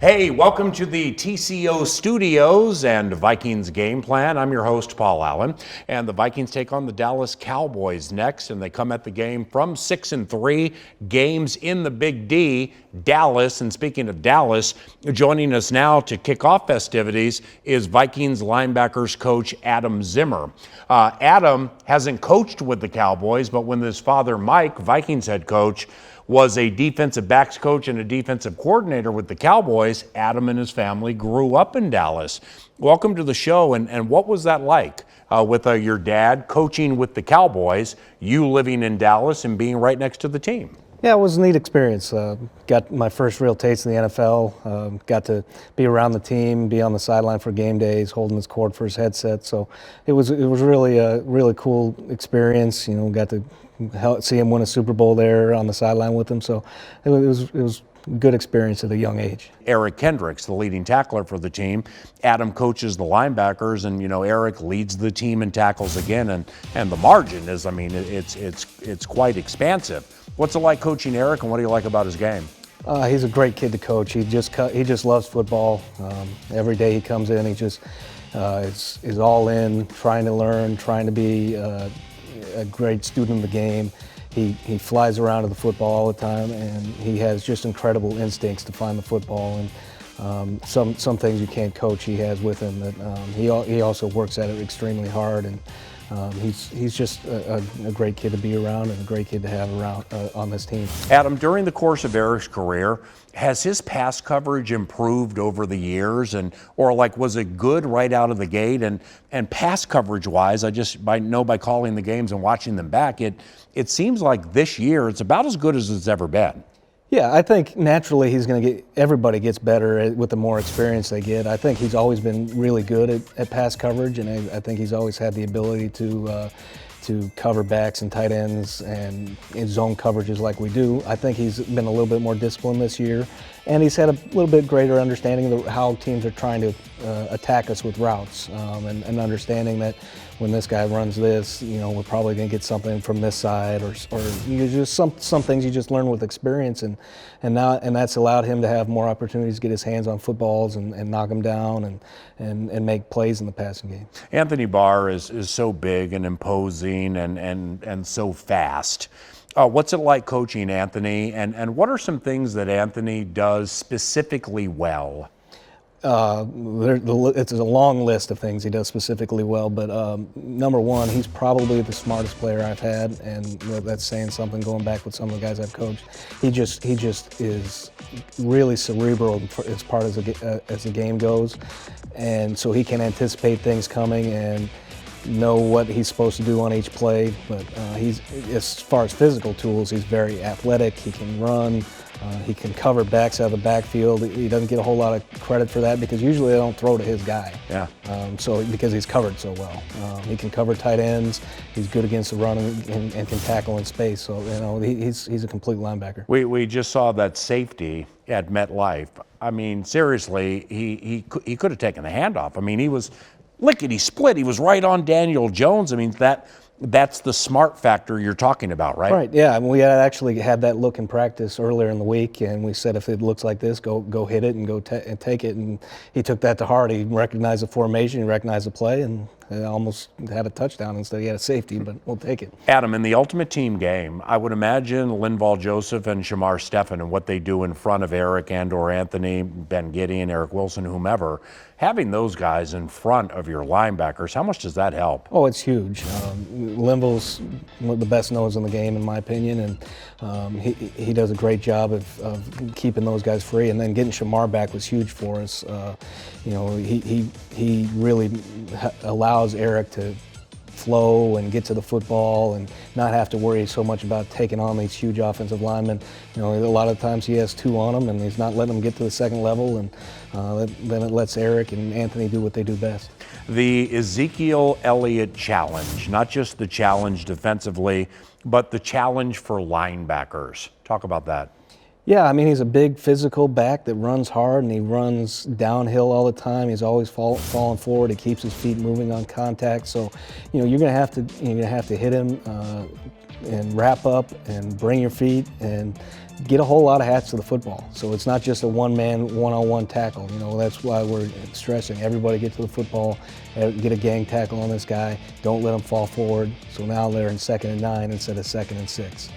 Hey, welcome to the TCO Studios and Vikings Game Plan. I'm your host, Paul Allen, and the Vikings take on the Dallas Cowboys next, and they come at the game from 6-3 games in the Big D, Dallas. And speaking of Dallas, joining us now to kick off festivities is Vikings linebackers coach Adam Zimmer. Adam hasn't coached with the Cowboys, but when his father, Mike, Vikings head coach, was a defensive backs coach and a defensive coordinator with the Cowboys, Adam and his family grew up in Dallas. Welcome to the show, and what was that like with your dad coaching with the Cowboys, you living in Dallas and being right next to the team? Yeah, it was a neat experience. Got my first real taste in the NFL. Got to be around the team, be on the sideline for game days, holding his cord for his headset. So it was really a really cool experience. You know, got to see him win a Super Bowl there on the sideline with him. So it was a good experience at a young age. Eric Kendricks, the leading tackler for the team. Adam coaches the linebackers, and Eric leads the team in tackles again. And the margin is, it's quite expansive. What's it like coaching Eric, and what do you like about his game? He's a great kid to coach. He just loves football. Every day he comes in, he just is all in, trying to learn, trying to be a great student of the game. He flies around to the football all the time, and he has just incredible instincts to find the football. And some things you can't coach, he has with him. That he also works at it extremely hard, and he's just a great kid to be around and a great kid to have around on this team. Adam, during the course of Eric's career, has his pass coverage improved over the years, or was it good right out of the gate? And pass coverage wise, by calling the games and watching them back, it seems like this year it's about as good as it's ever been. Yeah, I think naturally everybody gets better with the more experience they get. I think he's always been really good at pass coverage, and I think he's always had the ability to cover backs and tight ends and in zone coverages like we do. I think he's been a little bit more disciplined this year, and he's had a little bit greater understanding of how teams are trying to attack us with routes, and understanding that when this guy runs this, we're probably going to get something from this side, or just some things you just learn with experience, and that's allowed him to have more opportunities to get his hands on footballs and knock them down and make plays in the passing game. Anthony Barr is so big and imposing and so fast. What's it like coaching Anthony, and what are some things that Anthony does specifically well? It's a long list of things he does specifically well, but number one, he's probably the smartest player I've had, and that's saying something going back with some of the guys I've coached. He just is really cerebral as part as the game goes, and so he can anticipate things coming and know what he's supposed to do on each play. But as far as physical tools, he's very athletic. He can run. He can cover backs out of the backfield. He doesn't get a whole lot of credit for that because usually they don't throw to his guy. Yeah. Because he's covered so well. He can cover tight ends. He's good against the run and can tackle in space. So he's a complete linebacker. We just saw that safety at MetLife. I mean, seriously, he could have taken the handoff. I mean, he was lickety split. He was right on Daniel Jones. I mean, that's the smart factor you're talking about, right? Right, yeah. I mean, we had actually had that look in practice earlier in the week, and we said if it looks like this, go hit it and go and take it. And he took that to heart. He recognized the formation, he recognized the play, and almost had a touchdown instead he had a safety, but we'll take it. Adam, in the ultimate team game, I would imagine Linval Joseph and Shamar Stephen and what they do in front of Eric and/or Anthony, Ben Gideon, Eric Wilson, whomever, having those guys in front of your linebackers, how much does that help? Oh, it's huge. Linval's one of the best nose in the game, in my opinion, and he does a great job of keeping those guys free. And then getting Shamar back was huge for us. He really allows Eric to flow and get to the football and not have to worry so much about taking on these huge offensive linemen. A lot of times he has two on them and he's not letting them get to the second level, and then it lets Eric and Anthony do what they do best. The Ezekiel Elliott challenge, not just the challenge defensively, but the challenge for linebackers. Talk about that. Yeah, I mean, he's a big physical back that runs hard and he runs downhill all the time. He's always falling forward. He keeps his feet moving on contact. So, you're gonna have to hit him and wrap up and bring your feet and get a whole lot of hats to the football. So it's not just a one-man, one-on-one tackle. That's why we're stressing everybody get to the football, get a gang tackle on this guy. Don't let him fall forward. So now they're in 2nd and 9 instead of 2nd and 6.